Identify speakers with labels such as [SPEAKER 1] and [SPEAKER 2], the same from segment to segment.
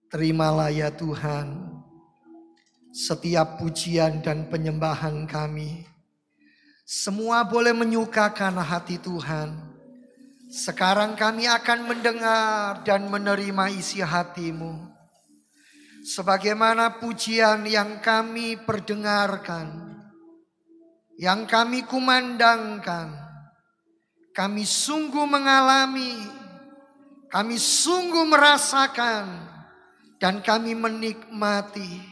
[SPEAKER 1] Terimalah ya Tuhan setiap pujian dan penyembahan kami. Semua boleh menyukakan hati Tuhan. Sekarang kami akan mendengar dan menerima isi hati-Mu. Sebagaimana pujian yang kami perdengarkan, yang kami kumandangkan, kami sungguh mengalami, kami sungguh merasakan, dan kami menikmati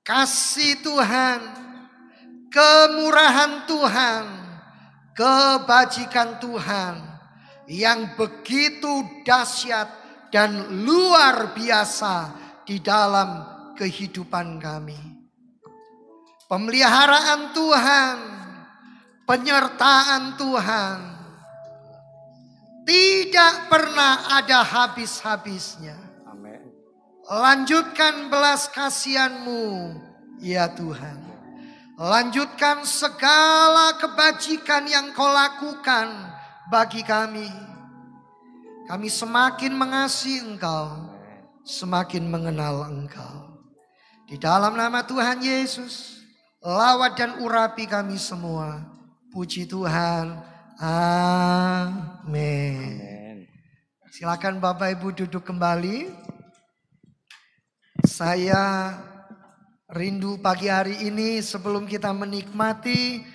[SPEAKER 1] kasih Tuhan, kemurahan Tuhan, kebajikan Tuhan yang begitu dahsyat dan luar biasa di dalam kehidupan kami. Pemeliharaan Tuhan, penyertaan Tuhan tidak pernah ada habis-habisnya. Lanjutkan belas kasihan-Mu ya Tuhan. Lanjutkan segala kebajikan yang Kau lakukan bagi kami. Kami semakin mengasihi Engkau, semakin mengenal Engkau. Di dalam nama Tuhan Yesus, lawat dan urapi kami semua. Puji Tuhan. Amin. Silakan Bapak Ibu duduk kembali. Saya rindu pagi hari ini sebelum kita menikmati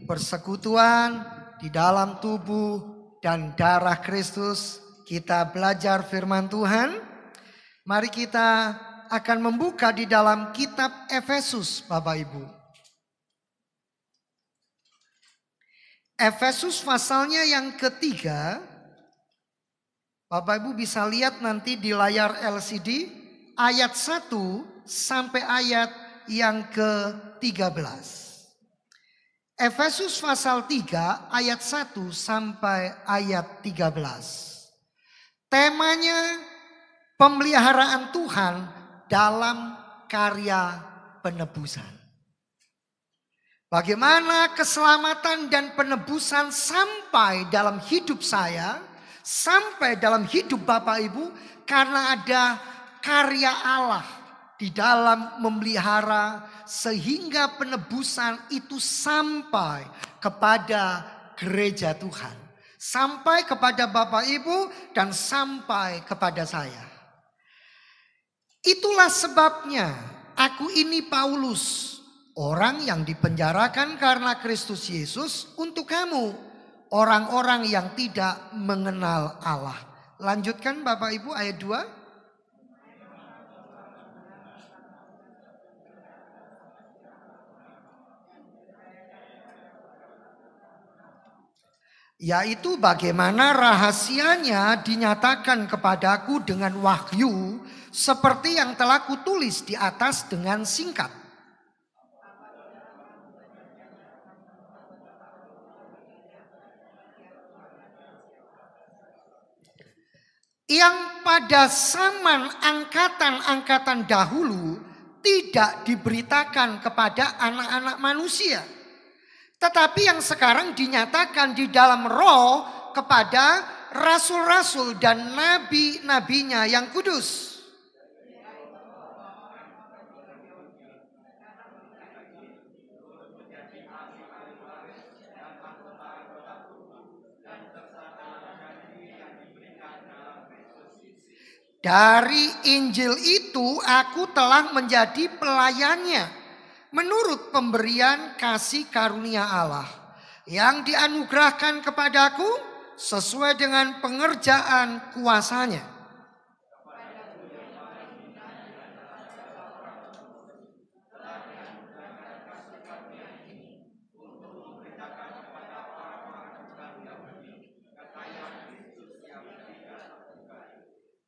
[SPEAKER 1] persekutuan di dalam tubuh dan darah Kristus, kita belajar firman Tuhan. Mari kita akan membuka di dalam kitab Efesus, Bapak Ibu. Efesus pasalnya yang ketiga. Bapak Ibu bisa lihat nanti di layar LCD. Ayat 1 sampai ayat yang ke-13. Efesus pasal 3 ayat 1 sampai ayat 13. Temanya pemeliharaan Tuhan dalam karya penebusan. Bagaimana keselamatan dan penebusan sampai dalam hidup saya, sampai dalam hidup Bapak Ibu, karena ada karya Allah di dalam memelihara sehingga penebusan itu sampai kepada gereja Tuhan. Sampai kepada Bapak Ibu dan sampai kepada saya. Itulah sebabnya aku ini Paulus, orang yang dipenjarakan karena Kristus Yesus untuk kamu, orang-orang yang tidak mengenal Allah. Lanjutkan Bapak Ibu ayat 2. Yaitu bagaimana rahasianya dinyatakan kepadaku dengan wahyu seperti yang telah kutulis di atas dengan singkat. Yang pada zaman angkatan-angkatan dahulu tidak diberitakan kepada anak-anak manusia. Tetapi yang sekarang dinyatakan di dalam roh kepada rasul-rasul dan nabi-nabinya yang kudus. Dari Injil itu aku telah menjadi pelayannya. Menurut pemberian kasih karunia Allah yang dianugerahkan kepadaku sesuai dengan pengerjaan kuasanya.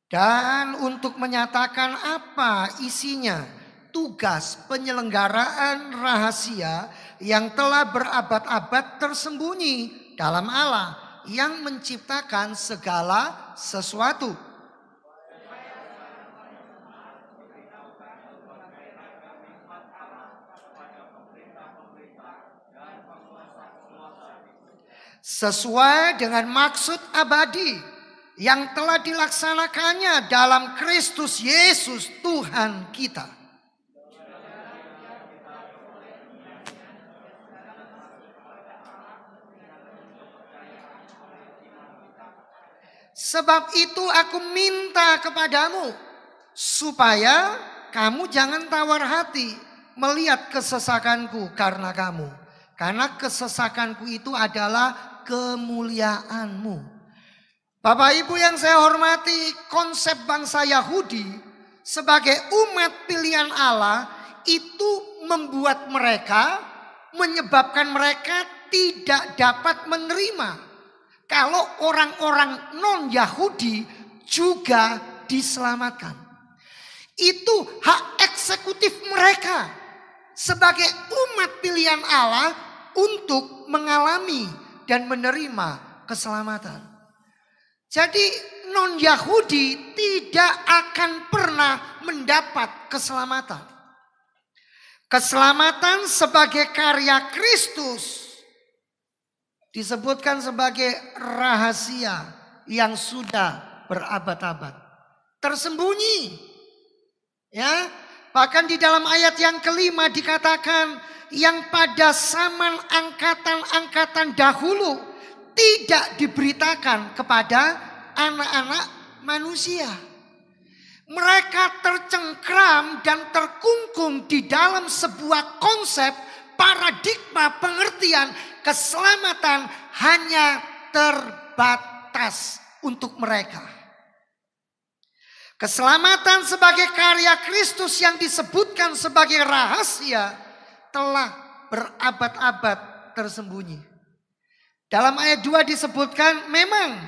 [SPEAKER 1] Dan untuk menyatakan apa isinya, tugas penyelenggaraan rahasia yang telah berabad-abad tersembunyi dalam Allah yang menciptakan segala sesuatu. Sesuai dengan maksud abadi yang telah dilaksanakannya dalam Kristus Yesus Tuhan kita. Sebab itu aku minta kepadamu supaya kamu jangan tawar hati melihat kesesakanku karena kamu. Karena kesesakanku itu adalah kemuliaanmu. Bapak Ibu yang saya hormati, konsep bangsa Yahudi sebagai umat pilihan Allah itu menyebabkan mereka tidak dapat menerima kalau orang-orang non-Yahudi juga diselamatkan. Itu hak eksekutif mereka sebagai umat pilihan Allah untuk mengalami dan menerima keselamatan. Jadi non-Yahudi tidak akan pernah mendapat keselamatan. Keselamatan sebagai karya Kristus disebutkan sebagai rahasia yang sudah berabad-abad. Tersembunyi. Ya, bahkan di dalam ayat yang kelima dikatakan yang pada zaman angkatan-angkatan dahulu tidak diberitakan kepada anak-anak manusia. Mereka tercengkram dan terkungkung di dalam sebuah konsep paradigma pengertian keselamatan hanya terbatas untuk mereka. Keselamatan sebagai karya Kristus yang disebutkan sebagai rahasia telah berabad-abad tersembunyi. Dalam ayat 2 disebutkan, memang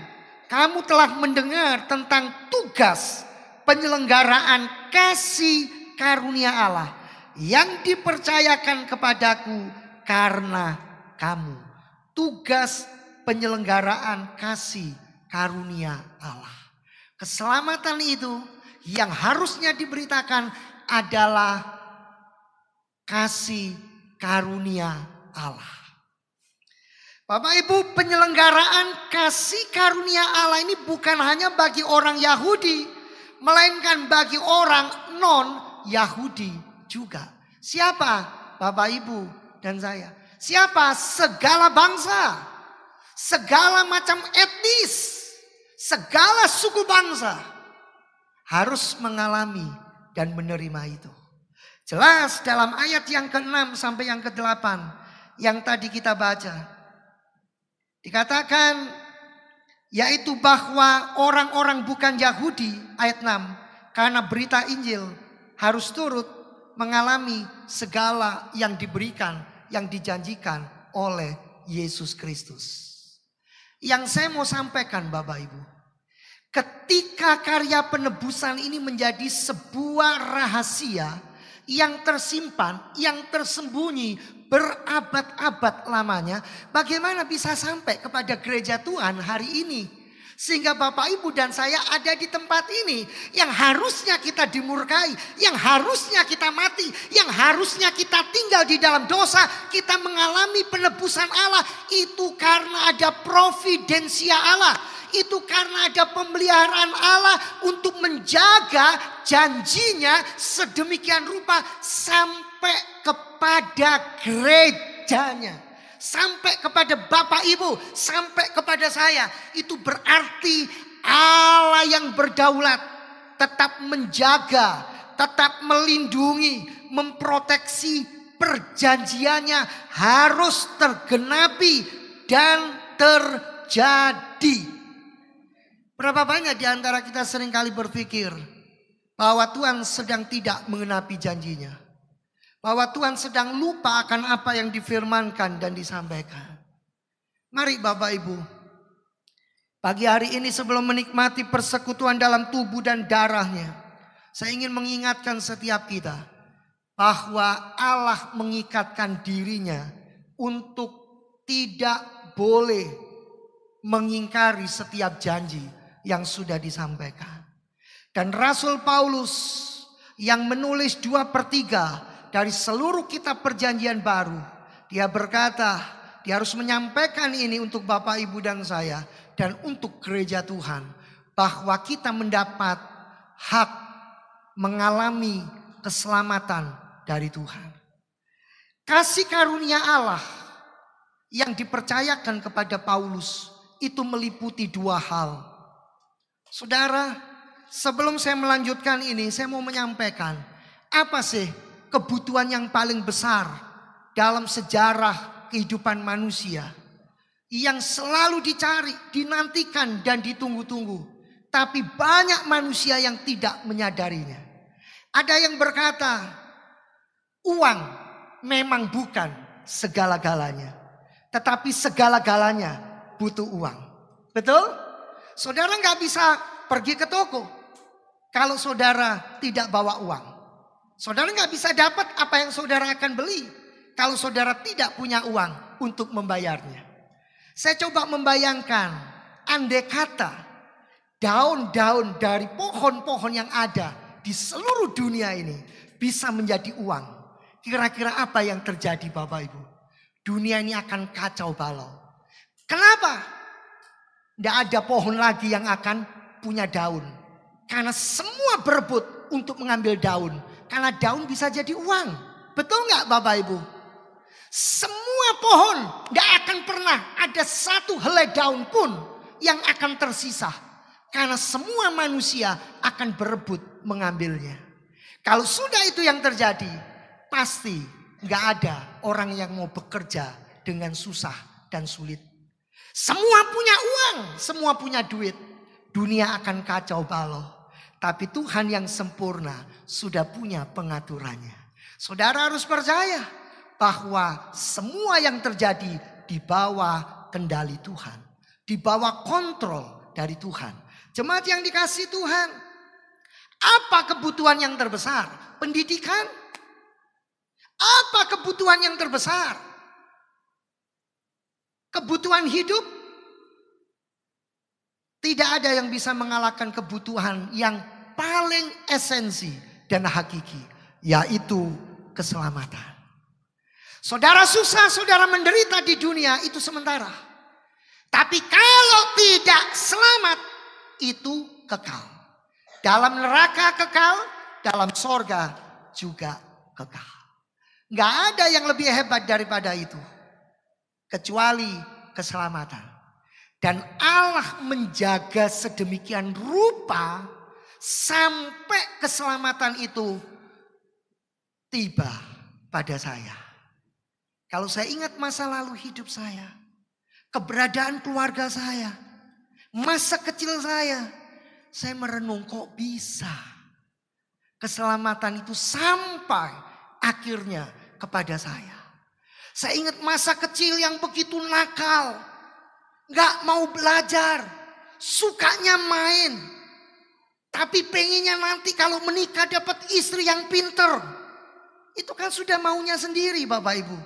[SPEAKER 1] kamu telah mendengar tentang tugas penyelenggaraan kasih karunia Allah yang dipercayakan kepadaku karena kamu. Tugas penyelenggaraan kasih karunia Allah. Keselamatan itu yang harusnya diberitakan adalah kasih karunia Allah. Bapak Ibu, penyelenggaraan kasih karunia Allah ini bukan hanya bagi orang Yahudi, melainkan bagi orang non-Yahudi juga. Siapa? Bapak Ibu dan saya. Siapa? Segala bangsa, segala macam etnis, segala suku bangsa harus mengalami dan menerima itu. Jelas dalam ayat yang ke-6 sampai yang ke-8 yang tadi kita baca. Dikatakan yaitu bahwa orang-orang bukan Yahudi, ayat 6, karena berita Injil harus turut mengalami segala yang diberikan, yang dijanjikan oleh Yesus Kristus. Yang saya mau sampaikan Bapak Ibu, ketika karya penebusan ini menjadi sebuah rahasia yang tersimpan, yang tersembunyi berabad-abad lamanya, bagaimana bisa sampai kepada gereja Tuhan hari ini? Sehingga Bapak Ibu dan saya ada di tempat ini yang harusnya kita dimurkai, yang harusnya kita mati, yang harusnya kita tinggal di dalam dosa, kita mengalami penebusan Allah. Itu karena ada providensia Allah. Itu karena ada pemeliharaan Allah untuk menjaga janjinya sedemikian rupa sampai kepada gerejanya. Sampai kepada Bapak Ibu, sampai kepada saya. Itu berarti Allah yang berdaulat tetap menjaga, tetap melindungi, memproteksi perjanjiannya harus tergenapi dan terjadi. Berapa banyak di antara kita seringkali berpikir bahwa Tuhan sedang tidak mengenapi janjinya. Bahwa Tuhan sedang lupa akan apa yang difirmankan dan disampaikan. Mari Bapak Ibu, pagi hari ini sebelum menikmati persekutuan dalam tubuh dan darahnya, saya ingin mengingatkan setiap kita bahwa Allah mengikatkan dirinya untuk tidak boleh mengingkari setiap janji yang sudah disampaikan. Dan Rasul Paulus yang menulis 2/3 dari seluruh kitab perjanjian baru, dia berkata, dia harus menyampaikan ini untuk Bapak Ibu dan saya dan untuk gereja Tuhan, bahwa kita mendapat hak mengalami keselamatan dari Tuhan. Kasih karunia Allah yang dipercayakan kepada Paulus itu meliputi dua hal. Saudara, sebelum saya melanjutkan ini, saya mau menyampaikan apa sih kebutuhan yang paling besar dalam sejarah kehidupan manusia yang selalu dicari, dinantikan dan ditunggu-tunggu, tapi banyak manusia yang tidak menyadarinya. Ada yang berkata, uang memang bukan segala-galanya, tetapi segala-galanya butuh uang. Betul? Saudara nggak bisa pergi ke toko kalau saudara tidak bawa uang. Saudara nggak bisa dapat apa yang saudara akan beli kalau saudara tidak punya uang untuk membayarnya. Saya coba membayangkan, andai kata daun-daun dari pohon-pohon yang ada di seluruh dunia ini bisa menjadi uang. Kira-kira apa yang terjadi Bapak Ibu? Dunia ini akan kacau balau. Kenapa? Tidak ada pohon lagi yang akan punya daun. Karena semua berebut untuk mengambil daun. Karena daun bisa jadi uang. Betul nggak Bapak Ibu? Semua pohon tidak akan pernah ada satu helai daun pun yang akan tersisa. Karena semua manusia akan berebut mengambilnya. Kalau sudah itu yang terjadi, pasti nggak ada orang yang mau bekerja dengan susah dan sulit. Semua punya uang, semua punya duit. Dunia akan kacau balau. Tapi Tuhan yang sempurna sudah punya pengaturannya. Saudara harus percaya bahwa semua yang terjadi di bawah kendali Tuhan. Di bawah kontrol dari Tuhan. Jemaat yang dikasihi Tuhan. Apa kebutuhan yang terbesar? Pendidikan? Apa kebutuhan yang terbesar? Kebutuhan hidup? Tidak ada yang bisa mengalahkan kebutuhan yang paling esensi dan hakiki, yaitu keselamatan. Saudara susah, saudara menderita di dunia itu sementara. Tapi kalau tidak selamat, itu kekal. Dalam neraka kekal, dalam sorga juga kekal. Gak ada yang lebih hebat daripada itu. Kecuali keselamatan. Dan Allah menjaga sedemikian rupa sampai keselamatan itu tiba pada saya. Kalau saya ingat masa lalu hidup saya, keberadaan keluarga saya, masa kecil saya merenung kok bisa keselamatan itu sampai akhirnya kepada saya. Saya ingat masa kecil yang begitu nakal. Gak mau belajar. Sukanya main. Tapi pengennya nanti kalau menikah dapat istri yang pinter. Itu kan sudah maunya sendiri Bapak Ibu.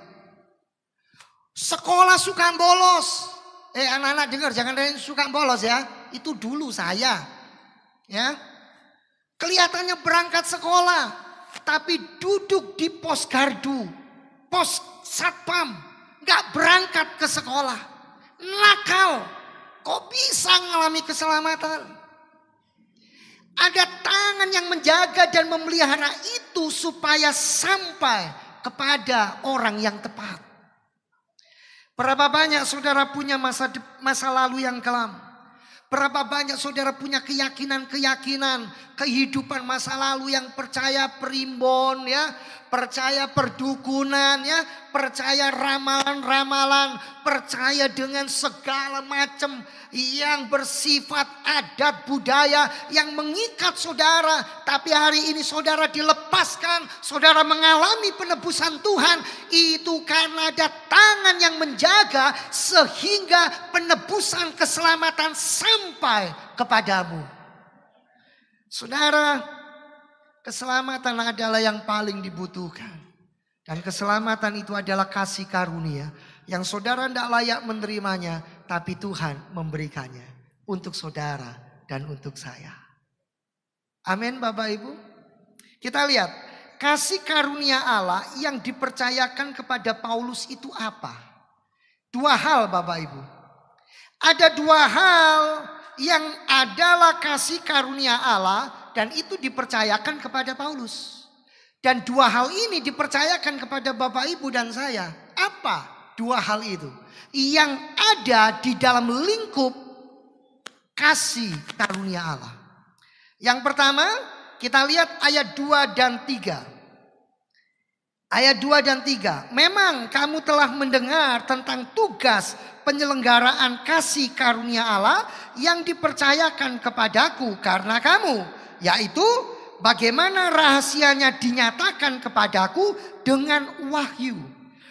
[SPEAKER 1] Sekolah suka bolos. Anak-anak dengar jangan ada yang suka bolos ya. Itu dulu saya. Ya. Kelihatannya berangkat sekolah. Tapi duduk di pos gardu. Pos satpam, gak berangkat ke sekolah, nakal, kok bisa mengalami keselamatan? Ada tangan yang menjaga dan memelihara itu supaya sampai kepada orang yang tepat. Berapa banyak saudara punya masa lalu yang kelam? Berapa banyak saudara punya keyakinan-keyakinan kehidupan masa lalu yang percaya primbon ya, percaya perdukunan ya, percaya ramalan-ramalan, percaya dengan segala macam yang bersifat adat budaya yang mengikat saudara. Tapi hari ini saudara dilepaskan, saudara mengalami penebusan Tuhan. Itu karena ada tangan yang menjaga sehingga penebusan keselamatan sampai kepadamu. Saudara, keselamatan adalah yang paling dibutuhkan. Dan keselamatan itu adalah kasih karunia yang saudara tidak layak menerimanya, tapi Tuhan memberikannya untuk saudara dan untuk saya. Amin Bapak Ibu. Kita lihat kasih karunia Allah yang dipercayakan kepada Paulus itu apa? Dua hal Bapak Ibu. Ada dua hal yang adalah kasih karunia Allah dan itu dipercayakan kepada Paulus. Dan dua hal ini dipercayakan kepada Bapak Ibu dan saya. Apa dua hal itu? Yang ada di dalam lingkup kasih karunia Allah. Yang pertama kita lihat ayat 2 dan 3. Ayat 2 dan 3. Memang kamu telah mendengar tentang tugas penyelenggaraan kasih karunia Allah yang dipercayakan kepadaku karena kamu. Yaitu bagaimana rahasianya dinyatakan kepadaku dengan wahyu.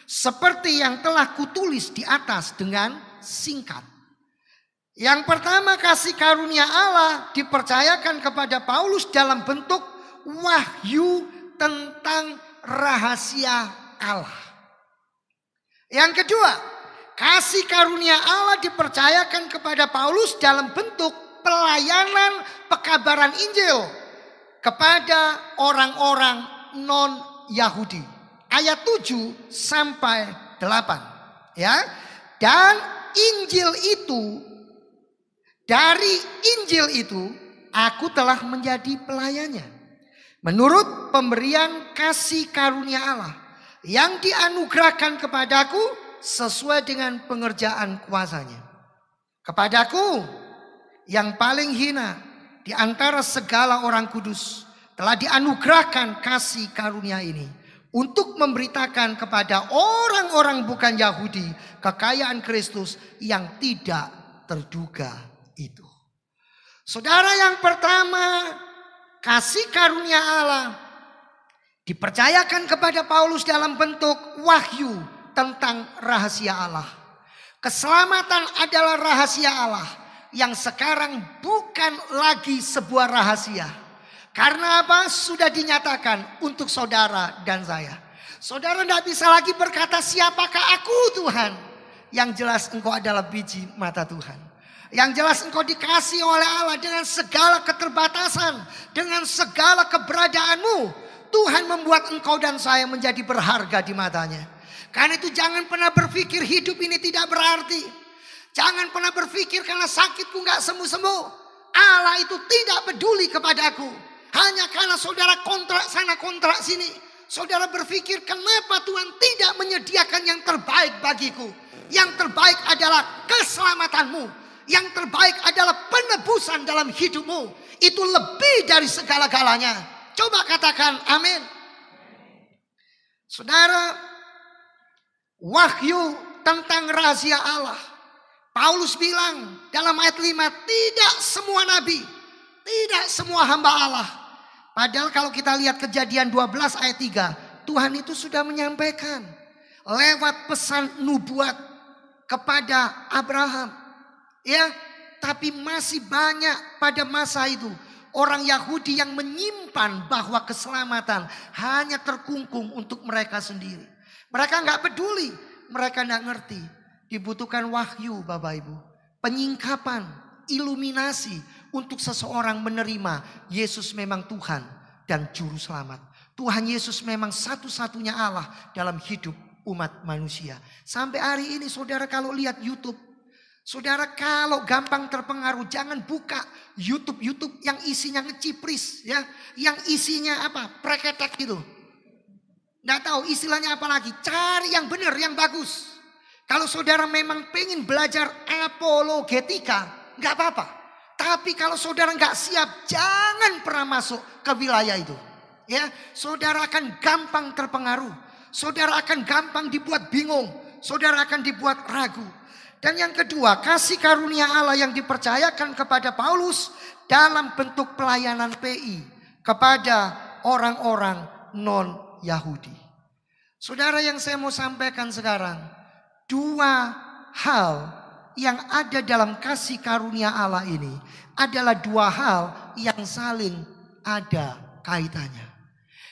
[SPEAKER 1] Seperti yang telah kutulis di atas dengan singkat. Yang pertama kasih karunia Allah dipercayakan kepada Paulus dalam bentuk wahyu tentang rahasia Allah. Yang kedua, kasih karunia Allah dipercayakan kepada Paulus dalam bentuk pelayanan pekabaran Injil kepada orang-orang non-Yahudi. Ayat 7 sampai 8. Ya. Dan Injil itu, dari Injil itu aku telah menjadi pelayannya. Menurut pemberian kasih karunia Allah yang dianugerahkan kepadaku sesuai dengan pengerjaan kuasanya. Kepadaku yang paling hina di antara segala orang kudus telah dianugerahkan kasih karunia ini untuk memberitakan kepada orang-orang bukan Yahudi kekayaan Kristus yang tidak terduga itu. Saudara, yang pertama, kasih karunia Allah dipercayakan kepada Paulus dalam bentuk wahyu tentang rahasia Allah. Keselamatan adalah rahasia Allah yang sekarang bukan lagi sebuah rahasia. Karena apa? Sudah dinyatakan untuk saudara dan saya. Saudara tidak bisa lagi berkata siapakah aku Tuhan. Yang jelas engkau adalah biji mata Tuhan. Yang jelas engkau dikasih oleh Allah dengan segala keterbatasan. Dengan segala keberadaanmu. Tuhan membuat engkau dan saya menjadi berharga di matanya. Karena itu jangan pernah berpikir hidup ini tidak berarti. Jangan pernah berpikir karena sakitku gak sembuh-sembuh. Allah itu tidak peduli kepadaku. Hanya karena saudara kontrak sana kontrak sini. Saudara berpikir kenapa Tuhan tidak menyediakan yang terbaik bagiku. Yang terbaik adalah keselamatanmu. Yang terbaik adalah penebusan dalam hidupmu. Itu lebih dari segala-galanya. Coba katakan amin. Saudara, wahyu tentang rahasia Allah. Paulus bilang dalam ayat 5, tidak semua nabi, tidak semua hamba Allah. Padahal kalau kita lihat Kejadian 12 ayat 3, Tuhan itu sudah menyampaikan lewat pesan nubuat kepada Abraham. Ya, tapi masih banyak pada masa itu orang Yahudi yang menyimpan bahwa keselamatan hanya terkungkung untuk mereka sendiri. Mereka nggak peduli, mereka nggak ngerti. Dibutuhkan wahyu, Bapak Ibu, penyingkapan, iluminasi untuk seseorang menerima Yesus memang Tuhan dan Juru Selamat. Tuhan Yesus memang satu-satunya Allah dalam hidup umat manusia. Sampai hari ini saudara kalau lihat YouTube, saudara kalau gampang terpengaruh jangan buka YouTube yang isinya ngecipris ya, yang isinya apa? Preketek gitu. Nggak tahu istilahnya apa lagi. Cari yang benar, yang bagus. Kalau saudara memang pengen belajar apologetika, nggak apa-apa. Tapi kalau saudara nggak siap, jangan pernah masuk ke wilayah itu. Ya, saudara akan gampang terpengaruh. Saudara akan gampang dibuat bingung. Saudara akan dibuat ragu. Dan yang kedua, kasih karunia Allah yang dipercayakan kepada Paulus dalam bentuk pelayanan PI kepada orang-orang non-Yahudi. Saudara, yang saya mau sampaikan sekarang, dua hal yang ada dalam kasih karunia Allah ini adalah dua hal yang saling ada kaitannya.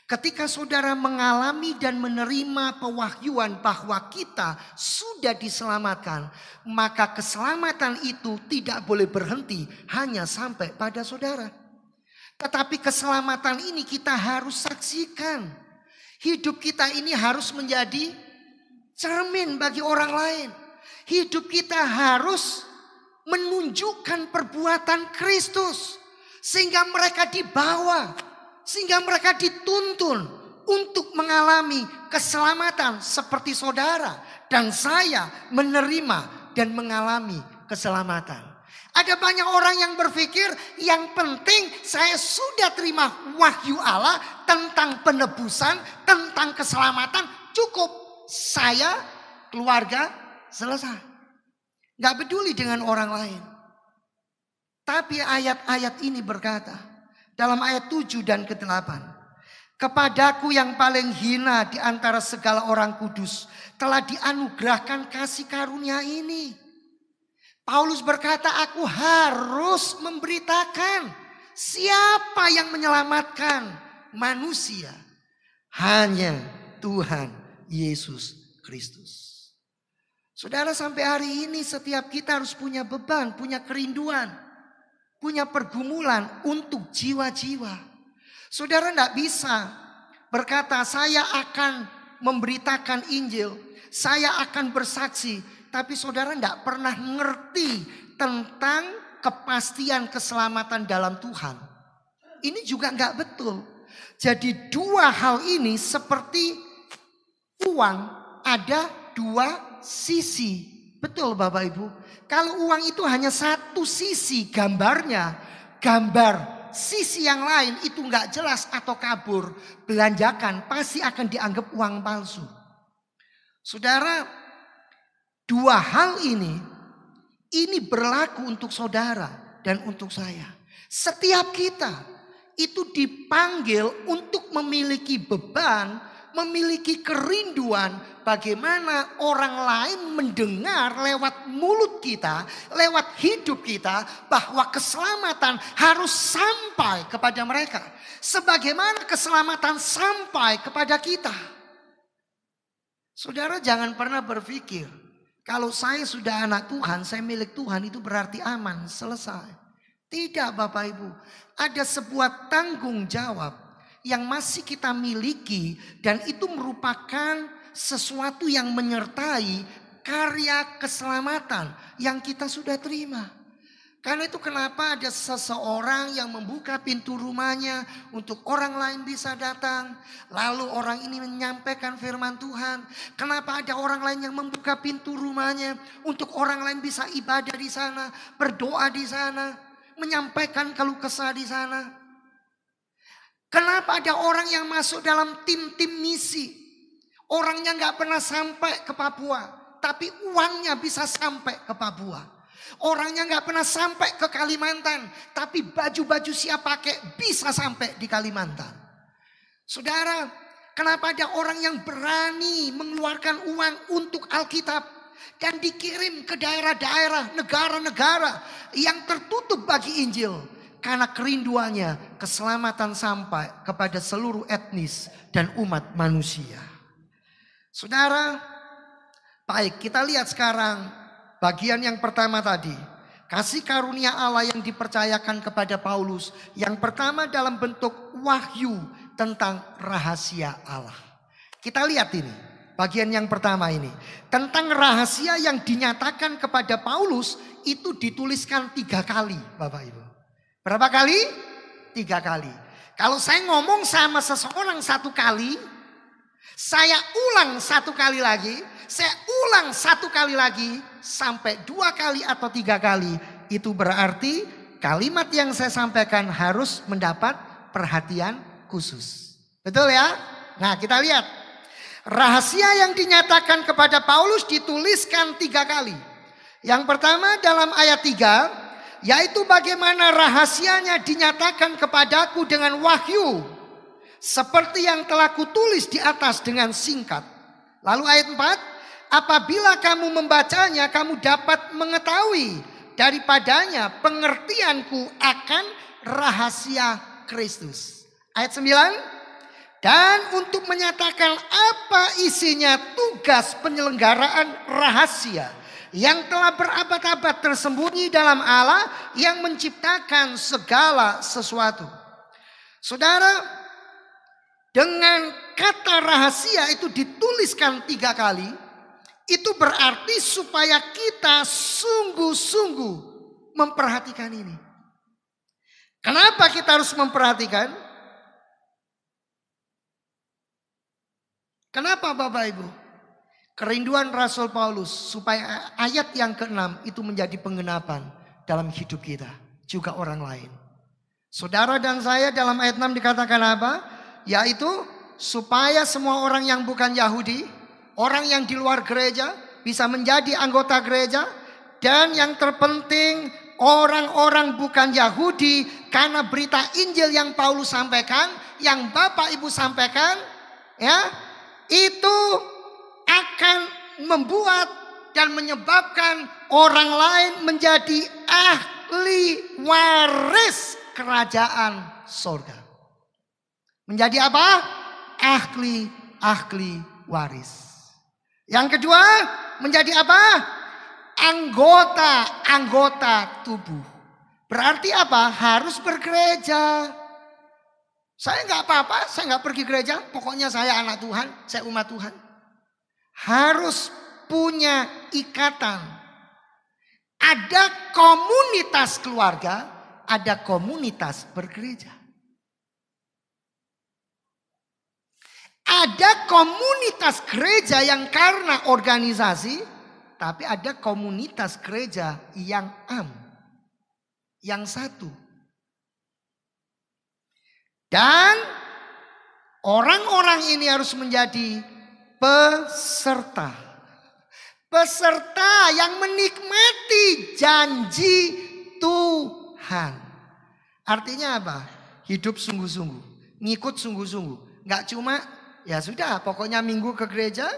[SPEAKER 1] Ketika saudara mengalami dan menerima pewahyuan bahwa kita sudah diselamatkan, maka keselamatan itu tidak boleh berhenti hanya sampai pada saudara. Tetapi keselamatan ini kita harus saksikan. Hidup kita ini harus menjadi cermin bagi orang lain. Hidup kita harus menunjukkan perbuatan Kristus. Sehingga mereka dibawa, sehingga mereka dituntun untuk mengalami keselamatan seperti saudara dan saya menerima dan mengalami keselamatan. Ada banyak orang yang berpikir yang penting saya sudah terima wahyu Allah tentang penebusan, tentang keselamatan, cukup saya, keluarga, selesai. Gak peduli dengan orang lain. Tapi ayat-ayat ini berkata dalam ayat 7 dan ke-8. Kepadaku yang paling hina di antara segala orang kudus telah dianugerahkan kasih karunia ini. Paulus berkata, aku harus memberitakan siapa yang menyelamatkan manusia. Hanya Tuhan Yesus Kristus. Saudara, sampai hari ini setiap kita harus punya beban, punya kerinduan, punya pergumulan untuk jiwa-jiwa. Saudara tidak bisa berkata saya akan memberitakan Injil, saya akan bersaksi. Tapi saudara tidak pernah ngerti tentang kepastian keselamatan dalam Tuhan. Ini juga nggak betul. Jadi dua hal ini seperti uang, ada dua sisi. Betul Bapak Ibu. Kalau uang itu hanya satu sisi gambarnya, gambar sisi yang lain itu nggak jelas atau kabur, belanjakan pasti akan dianggap uang palsu. Saudara, dua hal ini berlaku untuk saudara dan untuk saya. Setiap kita itu dipanggil untuk memiliki beban, memiliki kerinduan bagaimana orang lain mendengar lewat mulut kita, lewat hidup kita bahwa keselamatan harus sampai kepada mereka. Sebagaimana keselamatan sampai kepada kita. Saudara jangan pernah berpikir kalau saya sudah anak Tuhan, saya milik Tuhan itu berarti aman, selesai. Tidak Bapak Ibu, ada sebuah tanggung jawab yang masih kita miliki dan itu merupakan sesuatu yang menyertai karya keselamatan yang kita sudah terima. Karena itu kenapa ada seseorang yang membuka pintu rumahnya untuk orang lain bisa datang. Lalu orang ini menyampaikan firman Tuhan. Kenapa ada orang lain yang membuka pintu rumahnya untuk orang lain bisa ibadah di sana, berdoa di sana, menyampaikan keluh kesah di sana. Kenapa ada orang yang masuk dalam tim-tim misi. Orangnya gak pernah sampai ke Papua, tapi uangnya bisa sampai ke Papua. Orangnya gak pernah sampai ke Kalimantan, tapi baju-baju siap pakai bisa sampai di Kalimantan. Saudara, kenapa ada orang yang berani mengeluarkan uang untuk Alkitab dan dikirim ke daerah-daerah, negara-negara yang tertutup bagi Injil? Karena kerinduannya keselamatan sampai kepada seluruh etnis dan umat manusia. Saudara, baik kita lihat sekarang bagian yang pertama tadi. Kasih karunia Allah yang dipercayakan kepada Paulus. Yang pertama dalam bentuk wahyu tentang rahasia Allah. Kita lihat ini, bagian yang pertama ini. Tentang rahasia yang dinyatakan kepada Paulus itu dituliskan 3 kali Bapak Ibu. Berapa kali? 3 kali. Kalau saya ngomong sama seseorang 1 kali, saya ulang 1 kali lagi, saya ulang 1 kali lagi, sampai 2 kali atau 3 kali. Itu berarti kalimat yang saya sampaikan harus mendapat perhatian khusus. Betul ya? Nah kita lihat. Rahasia yang dinyatakan kepada Paulus dituliskan 3 kali. Yang pertama dalam ayat 3. Yaitu bagaimana rahasianya dinyatakan kepadaku dengan wahyu. Seperti yang telah kutulis di atas dengan singkat. Lalu ayat 4. Apabila kamu membacanya kamu dapat mengetahui daripadanya pengertianku akan rahasia Kristus. Ayat 9. Dan untuk menyatakan apa isinya tugas penyelenggaraan rahasia yang telah berabad-abad tersembunyi dalam Allah yang menciptakan segala sesuatu. Saudara, dengan kata rahasia itu dituliskan 3 kali, itu berarti supaya kita sungguh-sungguh memperhatikan ini. Kenapa kita harus memperhatikan? Kenapa Bapak Ibu? Kerinduan Rasul Paulus supaya ayat yang ke-6 itu menjadi penggenapan dalam hidup kita. Juga orang lain. Saudara dan saya dalam ayat 6 dikatakan apa? Yaitu supaya semua orang yang bukan Yahudi, orang yang di luar gereja bisa menjadi anggota gereja. Dan yang terpenting orang-orang bukan Yahudi karena berita Injil yang Paulus sampaikan, yang Bapak Ibu sampaikan, ya, itu akan membuat dan menyebabkan orang lain menjadi ahli waris kerajaan sorga. Menjadi apa? Ahli waris. Yang kedua, menjadi apa? Anggota tubuh. Berarti apa? Harus bergereja. Saya nggak apa-apa, saya nggak pergi gereja. Pokoknya saya anak Tuhan, saya umat Tuhan. Harus punya ikatan. Ada komunitas keluarga, ada komunitas bergereja. Ada komunitas gereja yang karena organisasi, tapi ada komunitas gereja yang yang satu. Dan orang-orang ini harus menjadi peserta. Peserta yang menikmati janji Tuhan. Artinya apa? Hidup sungguh-sungguh. Ngikut sungguh-sungguh. Gak cuma ya sudah pokoknya minggu ke gereja.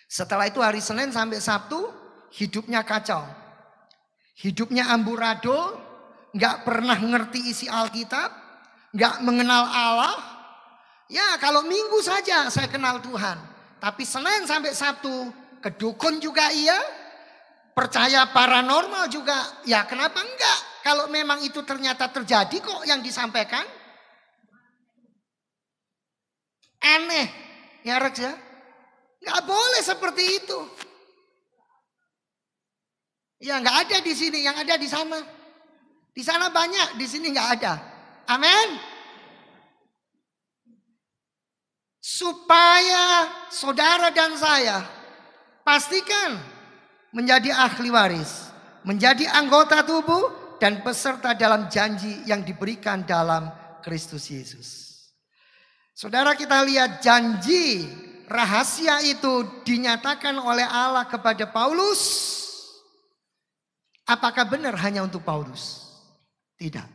[SPEAKER 1] Setelah itu hari Senin sampai Sabtu hidupnya kacau. Hidupnya amburadul. Gak pernah ngerti isi Alkitab. Gak mengenal Allah. Ya kalau minggu saja saya kenal Tuhan. Tapi Senin sampai Sabtu ke dukun juga iya. Percaya paranormal juga. Ya kenapa enggak? Kalau memang itu ternyata terjadi kok yang disampaikan. Aneh. Ya Rex ya. Nggak boleh seperti itu. Ya nggak ada di sini, yang ada di sana. Di sana banyak, di sini nggak ada. Amin. Supaya saudara dan saya pastikan menjadi ahli waris, menjadi anggota tubuh dan peserta dalam janji yang diberikan dalam Kristus Yesus. Saudara, kita lihat janji rahasia itu dinyatakan oleh Allah kepada Paulus. Apakah benar hanya untuk Paulus? Tidak.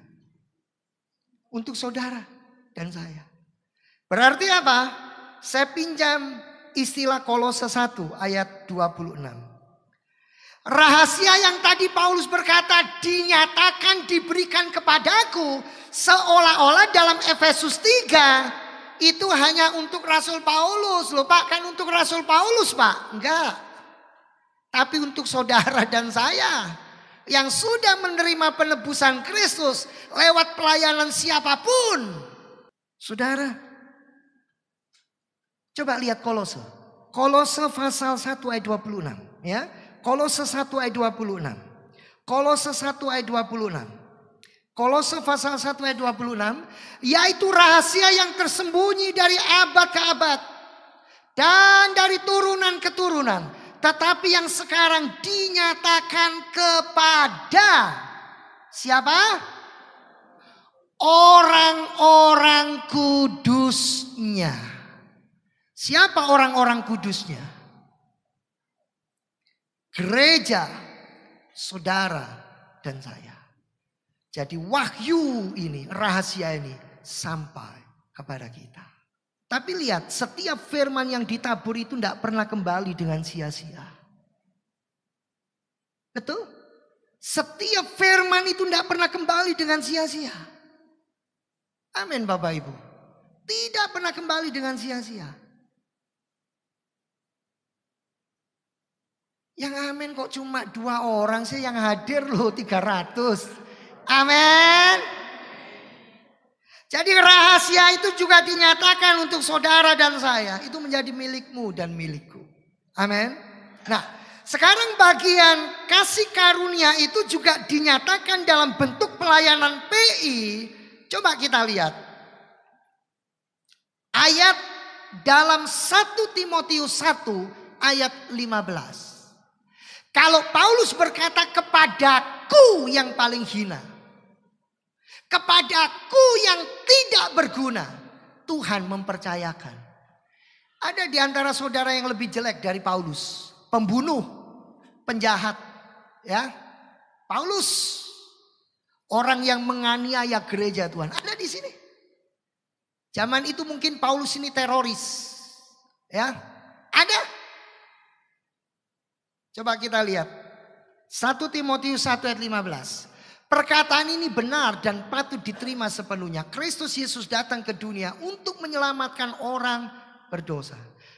[SPEAKER 1] Untuk saudara dan saya. Berarti apa? Saya pinjam istilah Kolose 1 ayat 26. Rahasia yang tadi Paulus berkata dinyatakan diberikan kepadaku. Seolah-olah dalam Efesus 3. Itu hanya untuk Rasul Paulus. Loh Pak, kan untuk Rasul Paulus Pak. Enggak. Tapi untuk saudara dan saya. Yang sudah menerima penebusan Kristus. Lewat pelayanan siapapun. Saudara. Coba lihat Kolose. Kolose pasal 1 ayat 26. Ya. Kolose 1 ayat 26. Kolose 1 ayat 26. Kolose pasal 1 ayat 26, yaitu rahasia yang tersembunyi dari abad ke abad dan dari turunan ke turunan, tetapi yang sekarang dinyatakan kepada siapa? Orang-orang kudusnya. Siapa orang-orang kudusnya? Gereja, saudara dan saya. Jadi wahyu ini, rahasia ini sampai kepada kita. Tapi lihat, setiap firman yang ditabur itu tidak pernah kembali dengan sia-sia. Betul? Setiap firman itu tidak pernah kembali dengan sia-sia. Amin Bapak Ibu. Tidak pernah kembali dengan sia-sia. Yang amin kok cuma 2 orang sih yang hadir loh 300. Amin. Jadi rahasia itu juga dinyatakan untuk saudara dan saya. Itu menjadi milikmu dan milikku. Amin. Nah, Sekarang bagian kasih karunia itu juga dinyatakan dalam bentuk pelayanan PI. Coba kita lihat. Ayat dalam 1 Timotius 1 ayat 15. Kalau Paulus berkata kepadaku yang paling hina, kepadaku yang tidak berguna, Tuhan mempercayakan. Ada di antara saudara yang lebih jelek dari Paulus. Pembunuh, penjahat. Ya, Paulus, orang yang menganiaya gereja Tuhan. Ada di sini. Zaman itu mungkin Paulus ini teroris. Ya, ada. Coba kita lihat. 1 Timotius 1 ayat 15. Perkataan ini benar dan patut diterima sepenuhnya. Kristus Yesus datang ke dunia untuk menyelamatkan orang berdosa.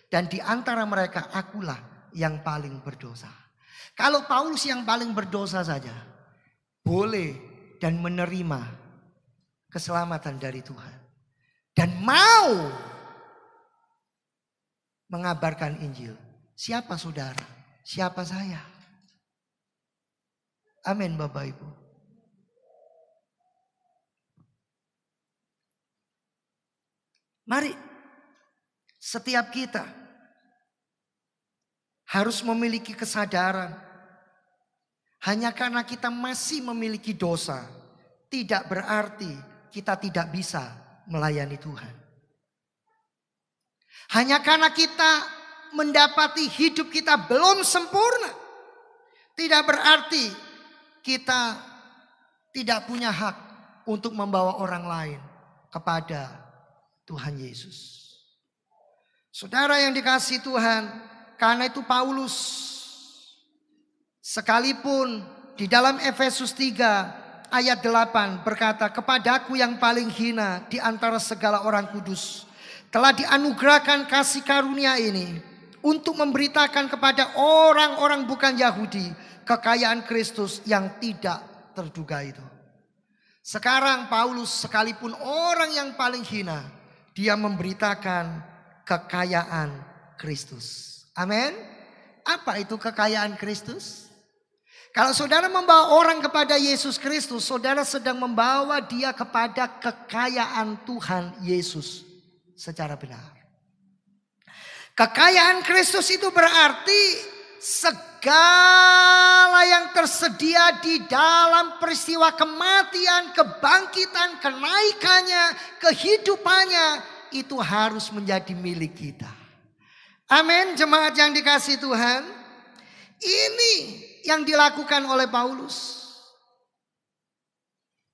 [SPEAKER 1] Dan di antara mereka akulah yang paling berdosa. Kalau Paulus yang paling berdosa saja boleh dan menerima keselamatan dari Tuhan. Dan mau mengabarkan Injil. Siapa saudara? Siapa saya? Amin Bapak Ibu. Mari setiap kita harus memiliki kesadaran. Hanya karena kita masih memiliki dosa, tidak berarti kita tidak bisa melayani Tuhan. Hanya karena kita mendapati hidup kita belum sempurna, tidak berarti kita tidak punya hak untuk membawa orang lain kepada Tuhan Yesus. Saudara yang dikasihi Tuhan, karena itu Paulus sekalipun di dalam Efesus 3 ayat 8 berkata, kepadaku yang paling hina di antara segala orang kudus telah dianugerahkan kasih karunia ini untuk memberitakan kepada orang-orang bukan Yahudi kekayaan Kristus yang tidak terduga itu. Sekarang Paulus sekalipun orang yang paling hina, dia memberitakan kekayaan Kristus. Amin. Apa itu kekayaan Kristus? Kalau saudara membawa orang kepada Yesus Kristus, saudara sedang membawa dia kepada kekayaan Tuhan Yesus secara benar. Kekayaan Kristus itu berarti segala yang tersedia di dalam peristiwa kematian, kebangkitan, kenaikannya, kehidupannya itu harus menjadi milik kita. Amin, jemaat yang dikasihi Tuhan. Ini yang dilakukan oleh Paulus.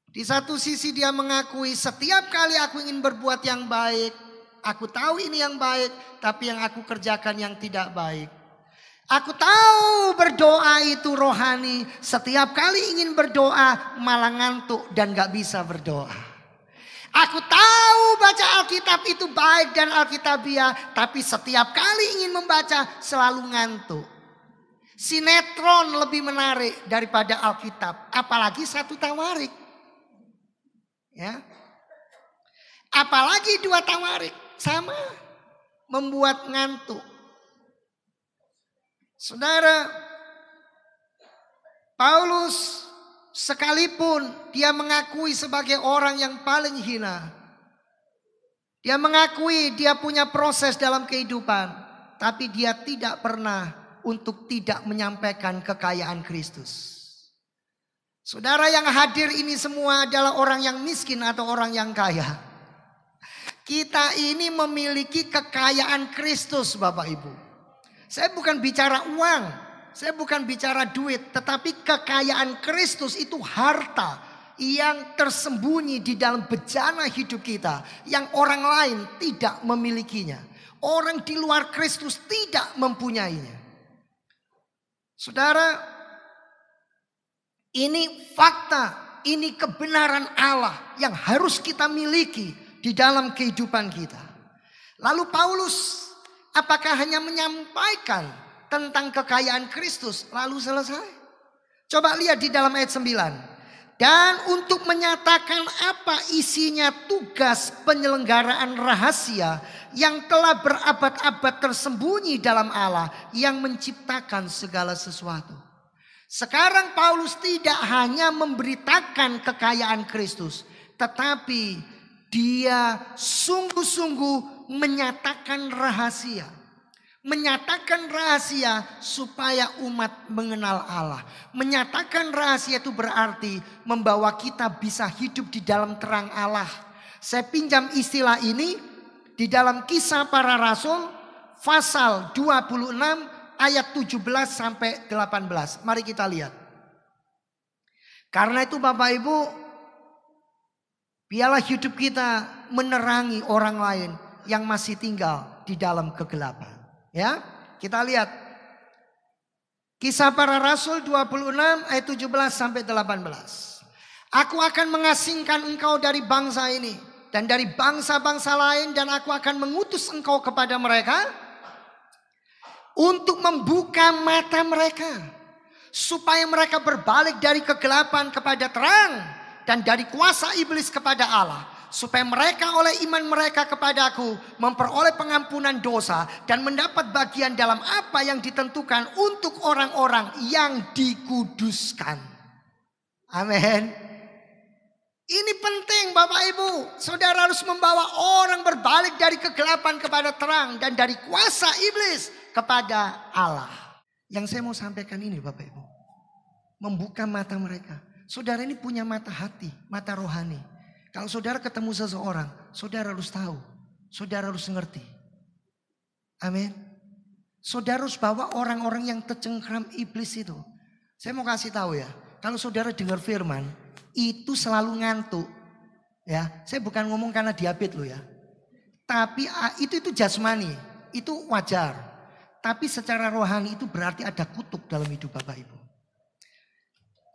[SPEAKER 1] Di satu sisi dia mengakui setiap kali aku ingin berbuat yang baik, aku tahu ini yang baik, tapi yang aku kerjakan yang tidak baik. Aku tahu berdoa itu rohani, setiap kali ingin berdoa malah ngantuk dan gak bisa berdoa. Aku tahu baca Alkitab itu baik dan Alkitabiah, tapi setiap kali ingin membaca selalu ngantuk. Sinetron lebih menarik daripada Alkitab, apalagi 1 Tawarik. Ya. Apalagi 2 Tawarik, sama membuat ngantuk. Saudara, Paulus sekalipun dia mengakui sebagai orang yang paling hina, dia mengakui dia punya proses dalam kehidupan, tapi dia tidak pernah untuk tidak menyampaikan kekayaan Kristus. Saudara yang hadir ini semua adalah orang yang miskin atau orang yang kaya. Kita ini memiliki kekayaan Kristus, Bapak Ibu. Saya bukan bicara uang, saya bukan bicara duit, tetapi kekayaan Kristus itu harta yang tersembunyi di dalam bejana hidup kita, yang orang lain tidak memilikinya. Orang di luar Kristus tidak mempunyainya. Saudara, ini fakta, ini kebenaran Allah yang harus kita miliki di dalam kehidupan kita. Lalu Paulus apakah hanya menyampaikan tentang kekayaan Kristus lalu selesai? Coba lihat di dalam ayat 9. Dan untuk menyatakan apa isinya tugas penyelenggaraan rahasia yang telah berabad-abad tersembunyi dalam Allah yang menciptakan segala sesuatu. Sekarang Paulus tidak hanya memberitakan kekayaan Kristus, tetapi dia sungguh-sungguh menyatakan rahasia. Menyatakan rahasia supaya umat mengenal Allah. Menyatakan rahasia itu berarti membawa kita bisa hidup di dalam terang Allah. Saya pinjam istilah ini di dalam Kisah Para Rasul pasal 26 ayat 17 sampai 18. Mari kita lihat. Karena itu Bapak Ibu, biarlah hidup kita menerangi orang lain yang masih tinggal di dalam kegelapan. Ya, kita lihat Kisah Para Rasul 26 ayat 17 sampai 18. Aku akan mengasingkan engkau dari bangsa ini dan dari bangsa-bangsa lain, dan aku akan mengutus engkau kepada mereka untuk membuka mata mereka supaya mereka berbalik dari kegelapan kepada terang dan dari kuasa iblis kepada Allah, supaya mereka oleh iman mereka kepadaku memperoleh pengampunan dosa dan mendapat bagian dalam apa yang ditentukan untuk orang-orang yang dikuduskan. Amin. Ini penting Bapak Ibu. Saudara harus membawa orang berbalik dari kegelapan kepada terang dan dari kuasa iblis kepada Allah. Yang saya mau sampaikan ini Bapak Ibu, membuka mata mereka. Saudara ini punya mata hati, mata rohani. Kalau saudara ketemu seseorang, saudara harus tahu. Saudara harus ngerti. Amin. Saudara harus bawa orang-orang yang tercengkram iblis itu. Saya mau kasih tahu ya. Kalau saudara dengar firman, itu selalu ngantuk. Ya, saya bukan ngomong karena diabetes loh ya. Tapi itu jasmani. Itu wajar. Tapi secara rohani itu berarti ada kutuk dalam hidup Bapak Ibu.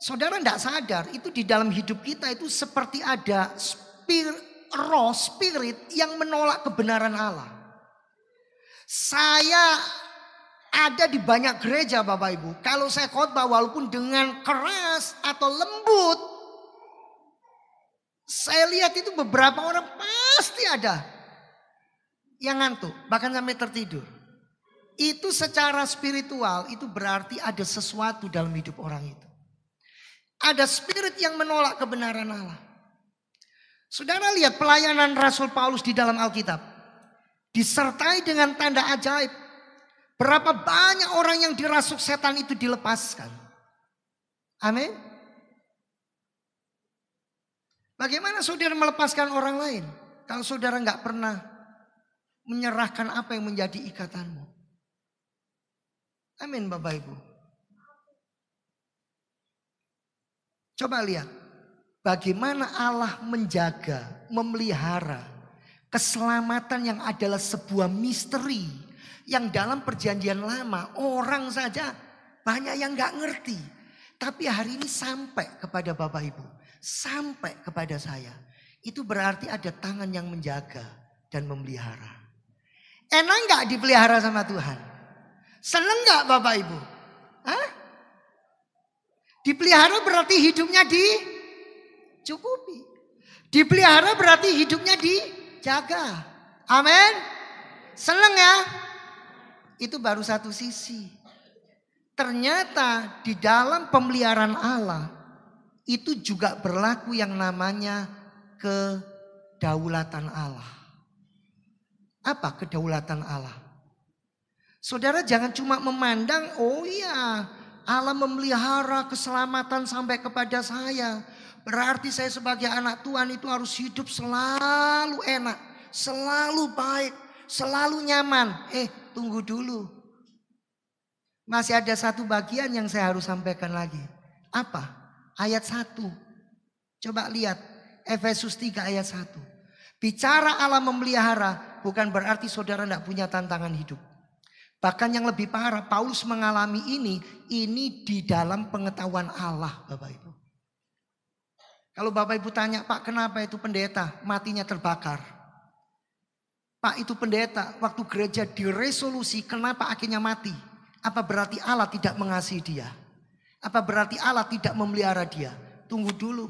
[SPEAKER 1] Saudara tidak sadar, itu di dalam hidup kita itu seperti ada spirit yang menolak kebenaran Allah. Saya ada di banyak gereja Bapak Ibu. Kalau saya khotbah walaupun dengan keras atau lembut, saya lihat itu beberapa orang pasti ada yang ngantuk, bahkan sampai tertidur. Itu secara spiritual itu berarti ada sesuatu dalam hidup orang itu. Ada spirit yang menolak kebenaran Allah. Saudara lihat pelayanan Rasul Paulus di dalam Alkitab. Disertai dengan tanda ajaib. Berapa banyak orang yang dirasuk setan itu dilepaskan. Amin. Bagaimana saudara melepaskan orang lain kalau saudara nggak pernah menyerahkan apa yang menjadi ikatanmu? Amin Bapak Ibu. Coba lihat bagaimana Allah menjaga, memelihara keselamatan yang adalah sebuah misteri yang dalam perjanjian lama orang saja banyak yang nggak ngerti. Tapi hari ini sampai kepada Bapak Ibu, sampai kepada saya. Itu berarti ada tangan yang menjaga dan memelihara. Enak nggak dipelihara sama Tuhan? Seneng nggak Bapak Ibu? Hah? Dipelihara berarti hidupnya dicukupi. Dipelihara berarti hidupnya dijaga. Amin. Seneng ya? Itu baru satu sisi. Ternyata di dalam pemeliharaan Allah itu juga berlaku yang namanya kedaulatan Allah. Apa kedaulatan Allah? Saudara jangan cuma memandang, oh iya Allah memelihara keselamatan sampai kepada saya. Berarti saya sebagai anak Tuhan itu harus hidup selalu enak, selalu baik, selalu nyaman. Tunggu dulu. Masih ada satu bagian yang saya harus sampaikan lagi. Apa? Ayat 1. Coba lihat Efesus 3 ayat 1. Bicara Allah memelihara bukan berarti saudara tidak punya tantangan hidup. Bahkan yang lebih parah, Paulus mengalami ini di dalam pengetahuan Allah Bapak Ibu. Kalau Bapak Ibu tanya, Pak kenapa itu pendeta matinya terbakar? Pak itu pendeta waktu gereja diresolusi kenapa akhirnya mati? Apa berarti Allah tidak mengasihi dia? Apa berarti Allah tidak memelihara dia? Tunggu dulu.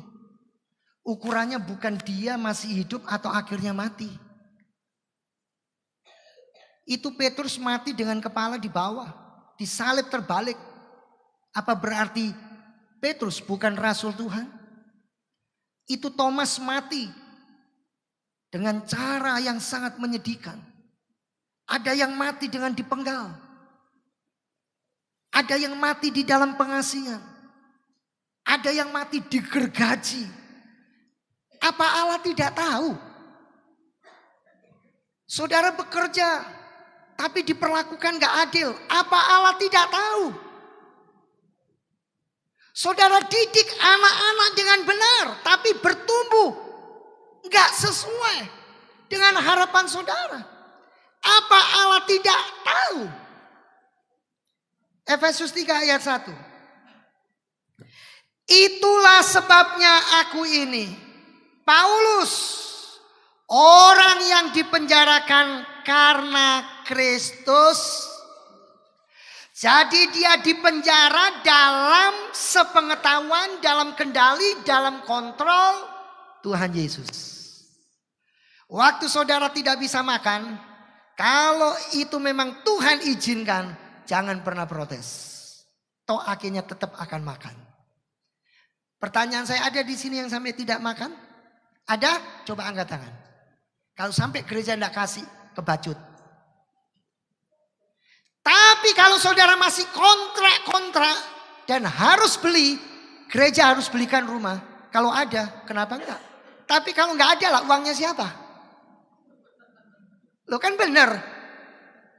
[SPEAKER 1] Ukurannya bukan dia masih hidup atau akhirnya mati. Itu Petrus mati dengan kepala di bawah. Disalib terbalik. Apa berarti Petrus bukan rasul Tuhan? Itu Thomas mati dengan cara yang sangat menyedihkan. Ada yang mati dengan dipenggal. Ada yang mati di dalam pengasingan. Ada yang mati digergaji. Apa Allah tidak tahu? Saudara bekerja tapi diperlakukan gak adil. Apa Allah tidak tahu? Saudara didik anak-anak dengan benar tapi bertumbuh gak sesuai dengan harapan saudara. Apa Allah tidak tahu? Efesus 3 ayat 1. Itulah sebabnya aku ini, Paulus, orang yang dipenjarakan karena Kristus. Jadi dia dipenjara dalam sepengetahuan, dalam kendali, dalam kontrol Tuhan Yesus. Waktu saudara tidak bisa makan, kalau itu memang Tuhan izinkan, jangan pernah protes. Toh akhirnya tetap akan makan. Pertanyaan saya, ada di sini yang sampai tidak makan? Ada? Coba angkat tangan. Kalau sampai gereja tidak kasih, kebacut. Tapi kalau saudara masih kontrak dan harus beli, gereja harus belikan rumah. Kalau ada, kenapa enggak? Tapi kalau enggak ada lah, uangnya siapa? Loh kan benar.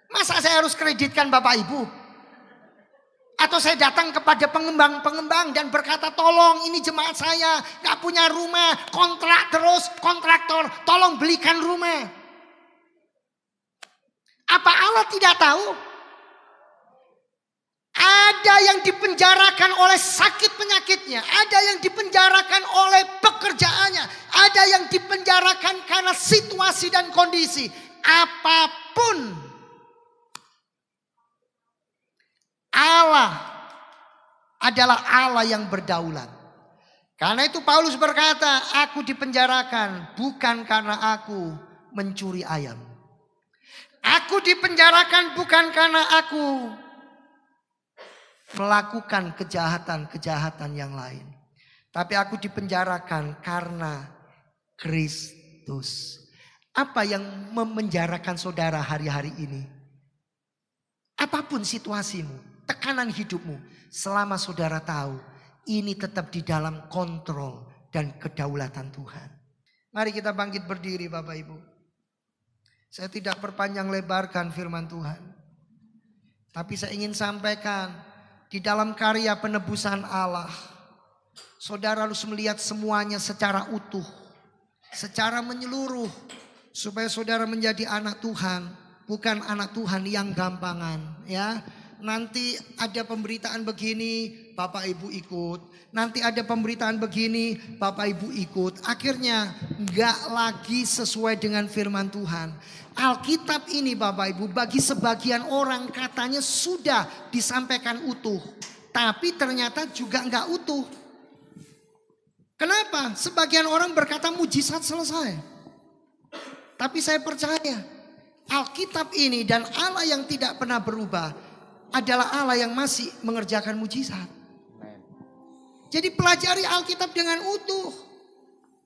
[SPEAKER 1] Masa saya harus kreditkan Bapak Ibu? Atau saya datang kepada pengembang-pengembang dan berkata, tolong ini jemaat saya gak punya rumah, kontrak terus, kontraktor, tolong belikan rumah. Apa Allah tidak tahu? Ada yang dipenjarakan oleh sakit penyakitnya, ada yang dipenjarakan oleh pekerjaannya, ada yang dipenjarakan karena situasi dan kondisi. Apapun, Allah adalah Allah yang berdaulat. Karena itu Paulus berkata, aku dipenjarakan bukan karena aku mencuri ayam. Aku dipenjarakan bukan karena aku melakukan kejahatan-kejahatan yang lain. Tapi aku dipenjarakan karena Kristus. Apa yang memenjarakan saudara hari-hari ini? Apapun situasimu, tekanan hidupmu, selama saudara tahu ini tetap di dalam kontrol dan kedaulatan Tuhan. Mari kita bangkit berdiri Bapak Ibu. Saya tidak perpanjang lebarkan firman Tuhan. Tapi saya ingin sampaikan di dalam karya penebusan Allah, saudara harus melihat semuanya secara utuh, secara menyeluruh, supaya saudara menjadi anak Tuhan, bukan anak Tuhan yang gampangan, ya. Nanti ada pemberitaan begini, Bapak Ibu ikut. Nanti ada pemberitaan begini, Bapak Ibu ikut. Akhirnya enggak lagi sesuai dengan firman Tuhan. Alkitab ini Bapak Ibu bagi sebagian orang katanya sudah disampaikan utuh. Tapi ternyata juga enggak utuh. Kenapa? Sebagian orang berkata mujizat selesai. Tapi saya percaya Alkitab ini dan Allah yang tidak pernah berubah adalah Allah yang masih mengerjakan mujizat. Jadi pelajari Alkitab dengan utuh.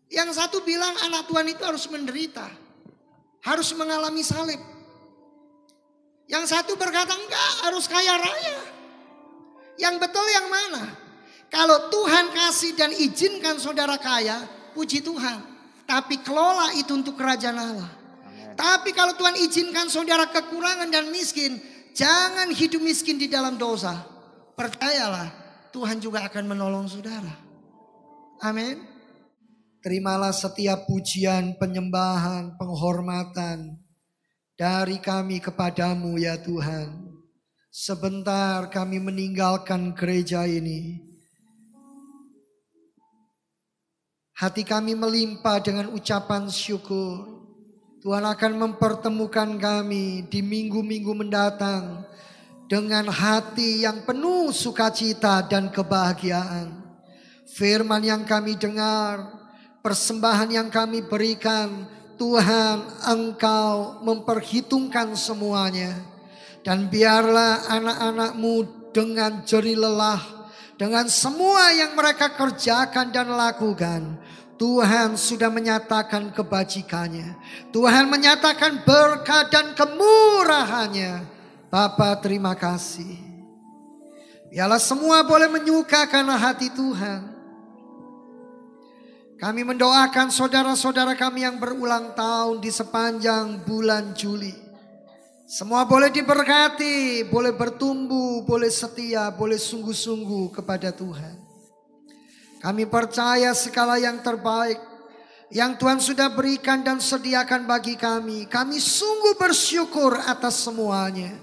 [SPEAKER 1] Yang satu bilang anak Tuhan itu harus menderita, harus mengalami salib. Yang satu berkata enggak, harus kaya raya. Yang betul yang mana? Kalau Tuhan kasih dan izinkan saudara kaya, puji Tuhan. Tapi kelola itu untuk kerajaan Allah. Amen. Tapi kalau Tuhan izinkan saudara kekurangan dan miskin, jangan hidup miskin di dalam dosa. Percayalah, Tuhan juga akan menolong saudara. Amin. Terimalah setiap pujian, penyembahan, penghormatan dari kami kepadamu ya Tuhan. Sebentar kami meninggalkan gereja ini. Hati kami melimpah dengan ucapan syukur. Tuhan akan mempertemukan kami di minggu-minggu mendatang dengan hati yang penuh sukacita dan kebahagiaan. firman yang kami dengar, persembahan yang kami berikan, Tuhan Engkau memperhitungkan semuanya. Dan biarlah anak-anak-Mu dengan jerih lelah, dengan semua yang mereka kerjakan dan lakukan, Tuhan sudah menyatakan kebajikannya. Tuhan menyatakan berkat dan kemurahannya. Bapa, terima kasih. Biarlah semua boleh menyukakan hati Tuhan. Kami mendoakan saudara-saudara kami yang berulang tahun di sepanjang bulan Juli. Semua boleh diberkati, boleh bertumbuh, boleh setia, boleh sungguh-sungguh kepada Tuhan. Kami percaya segala yang terbaik yang Tuhan sudah berikan dan sediakan bagi kami. Kami sungguh bersyukur atas semuanya.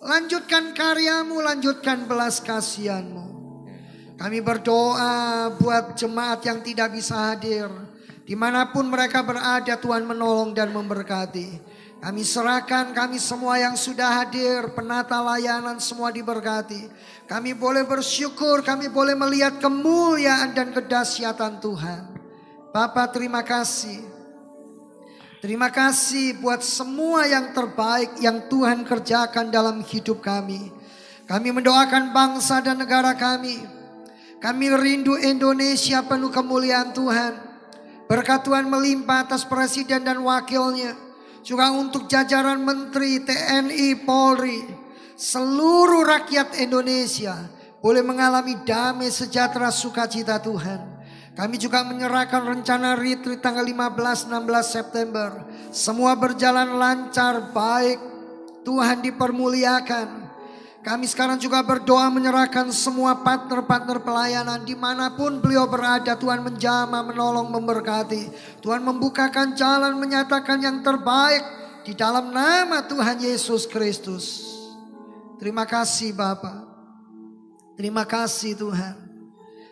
[SPEAKER 1] Lanjutkan karya-Mu, lanjutkan belas kasihan-Mu. Kami berdoa buat jemaat yang tidak bisa hadir. Dimanapun mereka berada, Tuhan menolong dan memberkati. Kami serahkan kami semua yang sudah hadir, penata layanan semua diberkati. Kami boleh bersyukur, kami boleh melihat kemuliaan dan kedahsyatan Tuhan. Bapa, terima kasih. Terima kasih buat semua yang terbaik yang Tuhan kerjakan dalam hidup kami. Kami mendoakan bangsa dan negara kami. Kami rindu Indonesia penuh kemuliaan Tuhan. Berkat Tuhan melimpah atas presiden dan wakilnya. Juga untuk jajaran menteri, TNI, Polri. Seluruh rakyat Indonesia boleh mengalami damai, sejahtera, sukacita Tuhan. Kami juga menyerahkan rencana retreat tanggal 15-16 September. Semua berjalan lancar, baik. Tuhan dipermuliakan. Kami sekarang juga berdoa menyerahkan semua partner-partner pelayanan. Dimanapun beliau berada, Tuhan menjamah, menolong, memberkati. Tuhan membukakan jalan, menyatakan yang terbaik. Di dalam nama Tuhan Yesus Kristus. Terima kasih Bapa. Terima kasih Tuhan.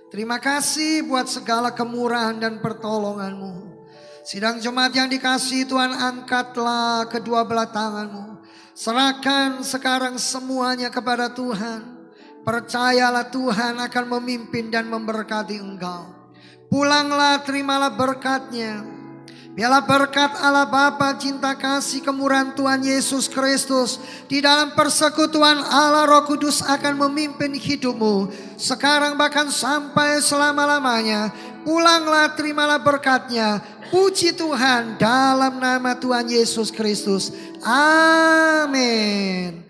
[SPEAKER 1] Terima kasih buat segala kemurahan dan pertolongan-Mu. Sidang jemaat yang dikasihi Tuhan, angkatlah kedua belah tangan-Mu. Serahkan sekarang semuanya kepada Tuhan. Percayalah Tuhan akan memimpin dan memberkati engkau. Pulanglah, terimalah berkat-Nya. Biarlah berkat Allah Bapa, cinta kasih, kemurahan Tuhan Yesus Kristus di dalam persekutuan Allah Roh Kudus akan memimpin hidupmu sekarang bahkan sampai selama-lamanya. Pulanglah, terimalah berkat-Nya. Puji Tuhan dalam nama Tuhan Yesus Kristus. Amin.